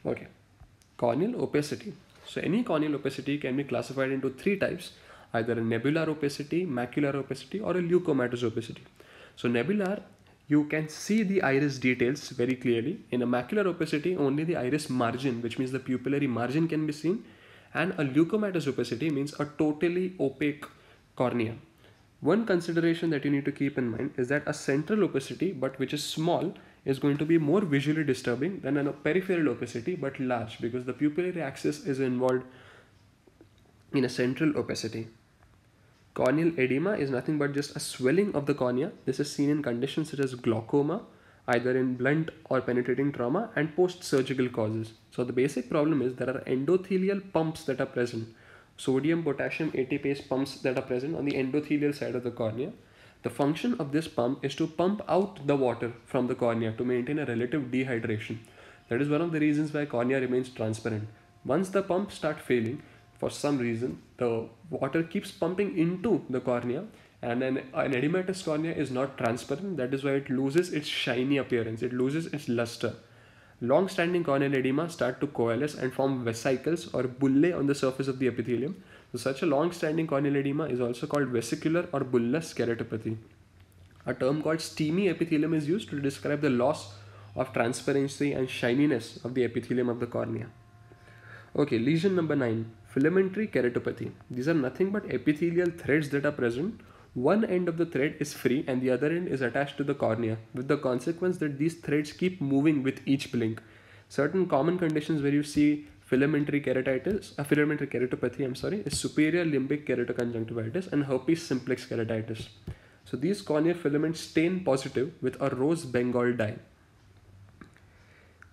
Okay, corneal opacity. So any corneal opacity can be classified into three types, either a nebular opacity, macular opacity, or a leukomatous opacity. So nebular, you can see the iris details very clearly. In a macular opacity, only the iris margin, which means the pupillary margin, can be seen. And a leukomatous opacity means a totally opaque cornea. One consideration that you need to keep in mind is that a central opacity, but which is small, is going to be more visually disturbing than a peripheral opacity, but large, because the pupillary axis is involved in a central opacity. Corneal edema is nothing but just a swelling of the cornea. This is seen in conditions such as glaucoma, either in blunt or penetrating trauma, and post-surgical causes. So the basic problem is there are endothelial pumps that are present. Sodium, potassium, ATPase pumps that are present on the endothelial side of the cornea. The function of this pump is to pump out the water from the cornea to maintain a relative dehydration. That is one of the reasons why cornea remains transparent. Once the pumps start failing, for some reason, the water keeps pumping into the cornea, and an edematous cornea is not transparent. That is why it loses its shiny appearance, it loses its luster. Long-standing corneal edema start to coalesce and form vesicles or bullae on the surface of the epithelium. So such a long-standing corneal edema is also called vesicular or bullous keratopathy. A term called steamy epithelium is used to describe the loss of transparency and shininess of the epithelium of the cornea. Okay, lesion number 9, filamentary keratopathy. These are nothing but epithelial threads that are present. One end of the thread is free and the other end is attached to the cornea, with the consequence that these threads keep moving with each blink. Certain common conditions where you see filamentary keratopathy, is superior limbic keratoconjunctivitis and herpes simplex keratitis. So these corneal filaments stain positive with a rose Bengal dye.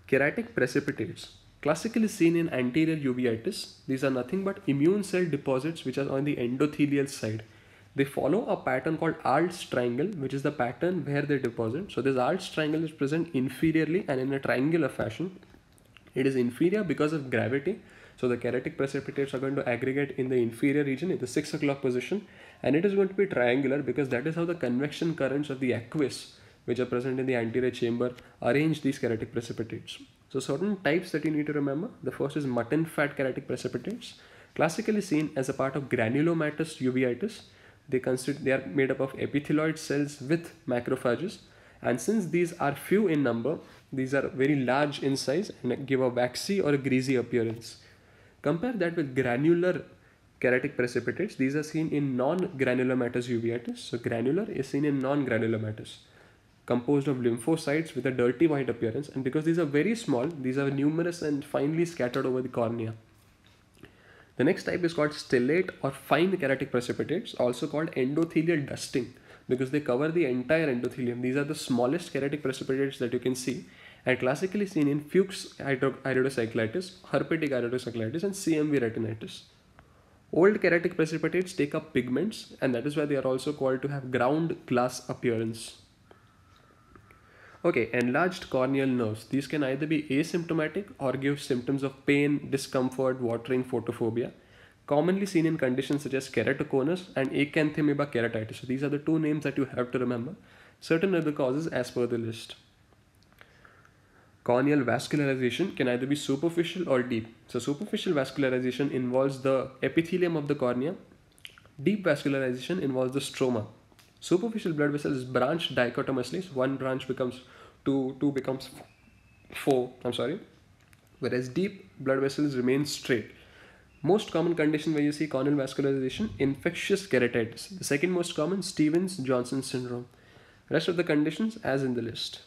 Keratic precipitates, classically seen in anterior uveitis. These are nothing but immune cell deposits which are on the endothelial side. They follow a pattern called Arlt's triangle, which is the pattern where they deposit. So this Arlt's triangle is present inferiorly and in a triangular fashion. It is inferior because of gravity. So the keratic precipitates are going to aggregate in the inferior region in the 6 o'clock position, and it is going to be triangular because that is how the convection currents of the aqueous, which are present in the anterior chamber, arrange these keratic precipitates. So certain types that you need to remember. The first is mutton fat keratic precipitates, classically seen as a part of granulomatous uveitis. They are made up of epithelioid cells with macrophages, and since these are few in number, these are very large in size and give a waxy or a greasy appearance. Compare that with granular keratic precipitates. These are seen in non-granulomatous uveitis. So granular is seen in non-granulomatous, composed of lymphocytes with a dirty white appearance, and because these are very small, these are numerous and finely scattered over the cornea. The next type is called stellate or fine keratic precipitates, also called endothelial dusting, because they cover the entire endothelium. These are the smallest keratic precipitates that you can see, and classically seen in Fuchs' iridocyclitis, herpetic iridocyclitis, and CMV retinitis. Old keratic precipitates take up pigments, and that is why they are also called to have ground glass appearance. Okay, enlarged corneal nerves. These can either be asymptomatic or give symptoms of pain, discomfort, watering, photophobia. Commonly seen in conditions such as keratoconus and acanthamoeba keratitis. So these are the two names that you have to remember. Certain other causes as per the list. Corneal vascularization can either be superficial or deep. So superficial vascularization involves the epithelium of the cornea. Deep vascularization involves the stroma. Superficial blood vessels branch dichotomously, so one branch becomes two becomes four, whereas deep blood vessels remain straight. Most common condition where you see corneal vascularization, infectious keratitis. The second most common, Stevens-Johnson syndrome. Rest of the conditions as in the list.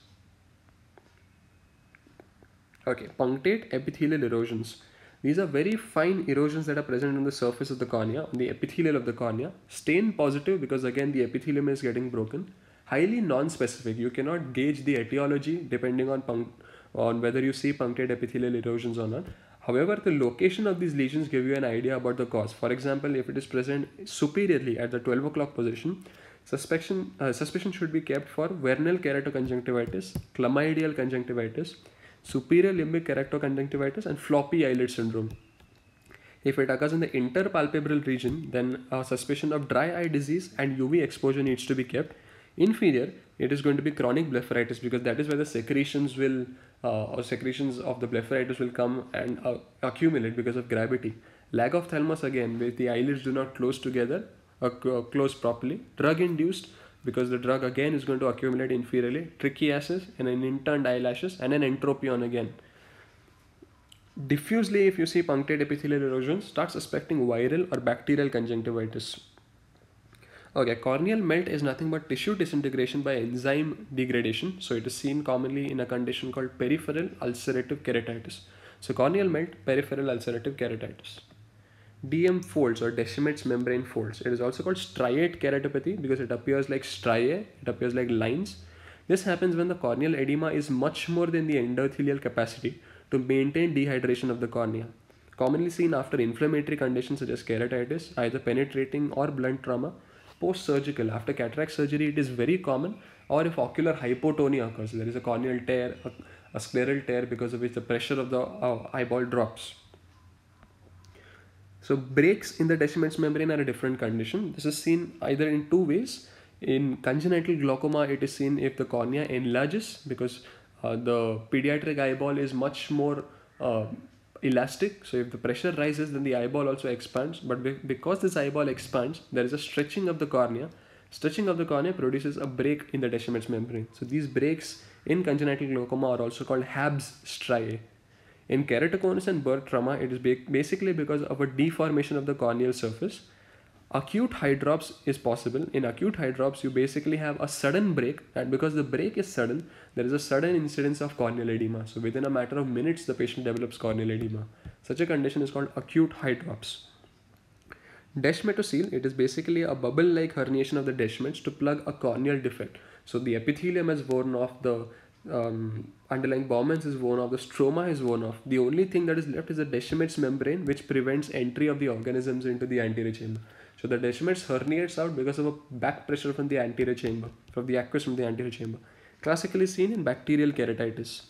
Okay, punctate epithelial erosions. These are very fine erosions that are present on the surface of the cornea, on the epithelial of the cornea. Stain positive because again the epithelium is getting broken. Highly non-specific. You cannot gauge the etiology depending on whether you see punctate epithelial erosions or not. However, the location of these lesions give you an idea about the cause. For example, if it is present superiorly at the 12 o'clock position, suspicion should be kept for vernal keratoconjunctivitis, chlamydial conjunctivitis, superior limbic keratoconjunctivitis, and floppy eyelid syndrome. If it occurs in the interpalpebral region, then a suspicion of dry eye disease and UV exposure needs to be kept. Inferior, it is going to be chronic blepharitis because that is where the secretions will or secretions of the blepharitis will come and accumulate because of gravity. Lag of thalamus again, where the eyelids do not close together or close properly. Drug induced because the drug again is going to accumulate inferiorly. Trichiasis and an inturned eyelashes and an entropion again. Diffusely, if you see punctate epithelial erosion, start suspecting viral or bacterial conjunctivitis. Okay, corneal melt is nothing but tissue disintegration by enzyme degradation. So it is seen commonly in a condition called peripheral ulcerative keratitis. So corneal melt, peripheral ulcerative keratitis. DM folds or Descemet's membrane folds. It is also called striate keratopathy because it appears like striae, it appears like lines. This happens when the corneal edema is much more than the endothelial capacity to maintain dehydration of the cornea. Commonly seen after inflammatory conditions such as keratitis, either penetrating or blunt trauma. Post-surgical, after cataract surgery, it is very common, or if ocular hypotonia occurs, there is a corneal tear, a scleral tear because of which the pressure of the eyeball drops. So breaks in the Descemet's membrane are a different condition. This is seen either in two ways. In congenital glaucoma, it is seen if the cornea enlarges because the pediatric eyeball is much more elastic. So if the pressure rises, then the eyeball also expands. But because this eyeball expands, there is a stretching of the cornea. Stretching of the cornea produces a break in the Descemet's membrane. So these breaks in congenital glaucoma are also called Habs striae. In keratoconus and birth trauma, it is basically because of a deformation of the corneal surface. Acute hydrops is possible. In acute hydrops, you basically have a sudden break, and because the break is sudden, there is a sudden incidence of corneal edema. So within a matter of minutes, the patient develops corneal edema. Such a condition is called acute hydrops. Descemetocele, it is basically a bubble-like herniation of the Descemet's to plug a corneal defect. So the epithelium is worn off, the underlying Bowman's is worn off, the stroma is worn off. The only thing that is left is the Descemet's membrane, which prevents entry of the organisms into the anterior chamber. So the Descemet's herniates out because of a back pressure from the anterior chamber, from the aqueous from the anterior chamber. Classically seen in bacterial keratitis.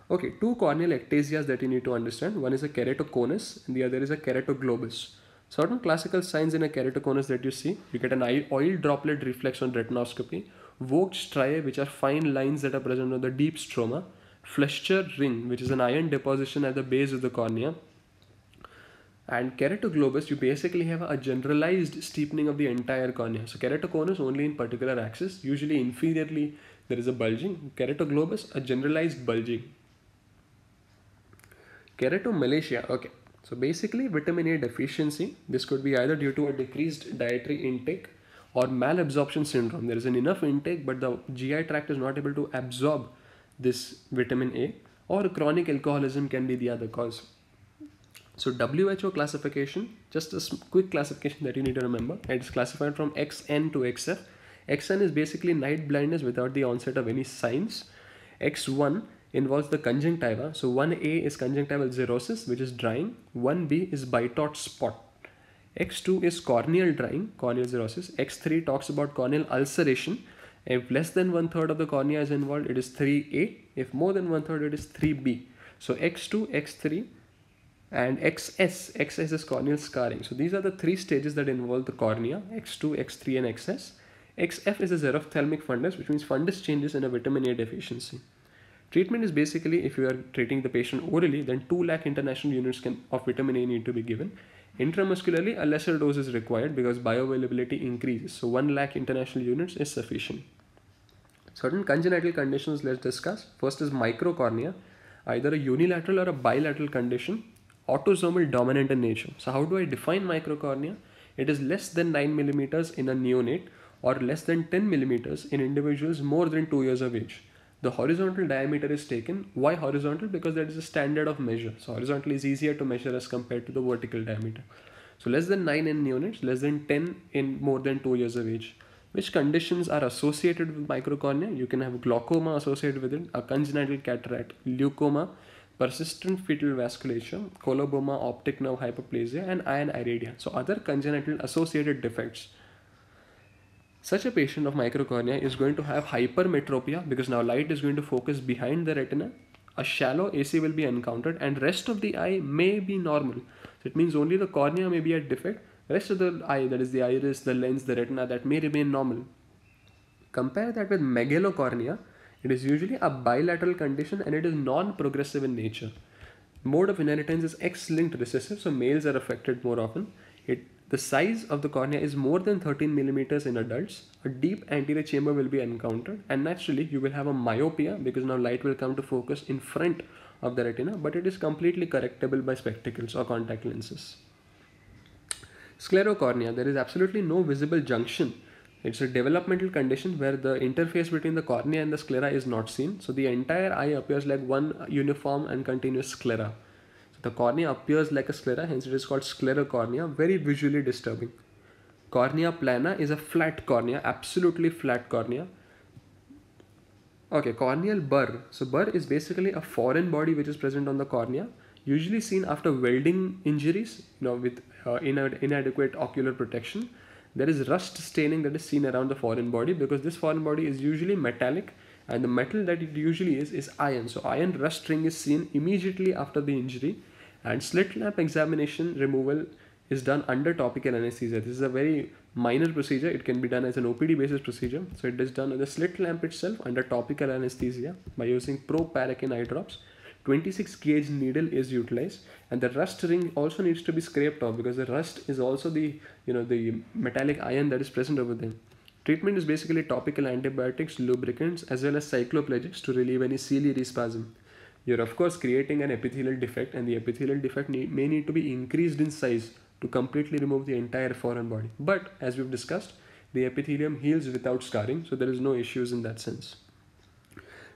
Okay, two corneal ectasias that you need to understand. One is a keratoconus and the other is a keratoglobus. Certain classical signs in a keratoconus that you see, you get an oil droplet reflex on retinoscopy, Vogt striae, which are fine lines that are present on the deep stroma, Flescher ring, which is an iron deposition at the base of the cornea, and keratoglobus, you basically have a generalized steepening of the entire cornea. So keratoconus only in particular axis, usually inferiorly there is a bulging. Keratoglobus, a generalized bulging. Keratomalacia, okay. So basically vitamin A deficiency, this could be either due to a decreased dietary intake or malabsorption syndrome. There is an enough intake but the GI tract is not able to absorb this vitamin A, or chronic alcoholism can be the other cause. So WHO classification, just a quick classification that you need to remember. It is classified from XN to XF. XN is basically night blindness without the onset of any signs. X1 involves the conjunctiva. So 1A is conjunctival xerosis, which is drying. 1B is Bitot spot. X2 is corneal drying, corneal xerosis. X3 talks about corneal ulceration. If less than 1/3 of the cornea is involved, it is 3A. If more than 1/3, it is 3B. So X2, X3, and XS is corneal scarring. So these are the three stages that involve the cornea, X2, X3 and XS. XF is a xerophthalmic fundus, which means fundus changes in a vitamin A deficiency. Treatment is basically, if you are treating the patient orally, then 2 lakh international units of vitamin A need to be given. Intramuscularly, a lesser dose is required because bioavailability increases. So 1 lakh international units is sufficient. Certain congenital conditions let's discuss. First is microcornea, either a unilateral or a bilateral condition, autosomal dominant in nature. So how do I define microcornea? It is less than 9 millimeters in a neonate or less than 10 millimeters in individuals more than 2 years of age. The horizontal diameter is taken. Why horizontal? Because that is a standard of measure. So horizontal is easier to measure as compared to the vertical diameter. So less than 9 in neonates, less than 10 in more than 2 years of age. Which conditions are associated with microcornea? You can have glaucoma associated with it, a congenital cataract, leukoma, persistent fetal vasculature, coloboma, optic nerve hyperplasia, and iron iridia. So other congenital associated defects. Such a patient of microcornea is going to have hypermetropia because now light is going to focus behind the retina. A shallow AC will be encountered and rest of the eye may be normal. So it means only the cornea may be at defect. Rest of the eye, that is the iris, the lens, the retina, that may remain normal. Compare that with megalocornea. It is usually a bilateral condition and it is non-progressive in nature. Mode of inheritance is X-linked recessive, so males are affected more often. The size of the cornea is more than 13 millimeters in adults. A deep anterior chamber will be encountered, and naturally you will have a myopia because now light will come to focus in front of the retina, but it is completely correctable by spectacles or contact lenses. Sclerocornea, there is absolutely no visible junction. It's a developmental condition where the interface between the cornea and the sclera is not seen. So the entire eye appears like one uniform and continuous sclera. So the cornea appears like a sclera, hence it is called sclerocornea, very visually disturbing. Cornea plana is a flat cornea, absolutely flat cornea. Okay, corneal burr. So burr is basically a foreign body which is present on the cornea, usually seen after welding injuries, with inadequate ocular protection. There is rust staining that is seen around the foreign body because this foreign body is usually metallic, and the metal that it usually is iron. So iron rust ring is seen immediately after the injury, and slit lamp examination removal is done under topical anesthesia. This is a very minor procedure. It can be done as an OPD basis procedure. So it is done with the slit lamp itself under topical anesthesia by using proparacaine eye drops. 26 gauge needle is utilized, and the rust ring also needs to be scraped off because the rust is also the metallic iron that is present over there. Treatment is basically topical antibiotics, lubricants, as well as cycloplegics to relieve any ciliary spasm. You're of course creating an epithelial defect, and the epithelial defect may need to be increased in size to completely remove the entire foreign body. But as we've discussed, the epithelium heals without scarring, so there is no issues in that sense.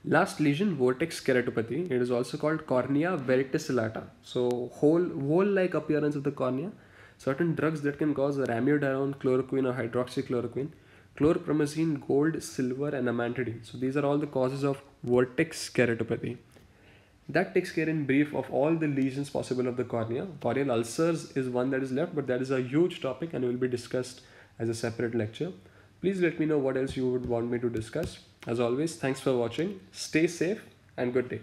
Last lesion, vortex keratopathy. It is also called cornea verticillata. So hole-like appearance of the cornea. Certain drugs that can cause ramiodarone, chloroquine or hydroxychloroquine, chlorpromazine, gold, silver and amantadine. So these are all the causes of vortex keratopathy. That takes care in brief of all the lesions possible of the cornea. Corneal ulcers is one that is left, but that is a huge topic and will be discussed as a separate lecture. Please let me know what else you would want me to discuss. As always, thanks for watching. Stay safe and good day.